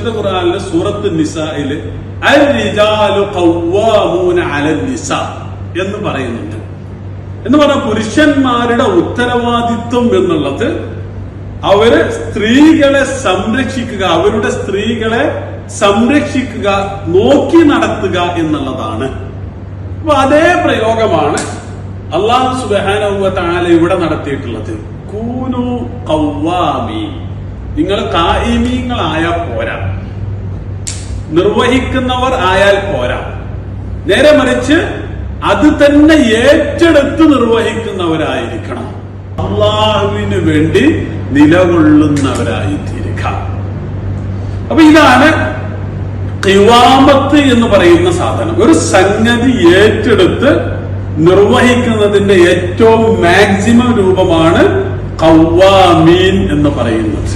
പരിശുദ്ധ ഖുർആനിലെ സൂറത്ത് നിസായില് അർ-റിജാലു ഖവ്വാമൂന അലൻ നിസാ എന്ന് പറയുന്നുണ്ട്. എന്ന് പറഞ്ഞാൽ പുരുഷന്മാരുടെ ഉത്തരവാദിത്വം എന്നുള്ളത് അവര് സ്ത്രീകളെ സംരക്ഷിക്കുക, അവരുടെ സ്ത്രീകളെ സംരക്ഷിക്കുക, നോക്കി നടത്തുക എന്നുള്ളതാണ്. അപ്പൊ അതേ പ്രയോഗമാണ് അല്ലാഹു സുബ്ഹാനഹു വ തആല ഇവിടെ നടത്തിയിട്ടുള്ളത്. കൂനു ഖവ്വാമീൻ, നിങ്ങൾ ഖായിമീങ്ങളായാൽ പോരാ, നിർവഹിക്കുന്നവർ ആയാൽ പോരാ, നേരെ മറിച്ച് അത് തന്നെ ഏറ്റെടുത്ത് നിർവഹിക്കുന്നവരായിരിക്കണം, അള്ളാഹുവിന് വേണ്ടി നിലകൊള്ളുന്നവരായി തീരുക. അപ്പൊ ഇതാണ് ഖിവാമത്ത് എന്ന് പറയുന്ന സാധനം. ഒരു സംഗതി ഏറ്റെടുത്ത് നിർവഹിക്കുന്നതിന്റെ ഏറ്റവും മാക്സിമം രൂപമാണ് ഖവ്വാമീൻ എന്ന് പറയുന്നത്.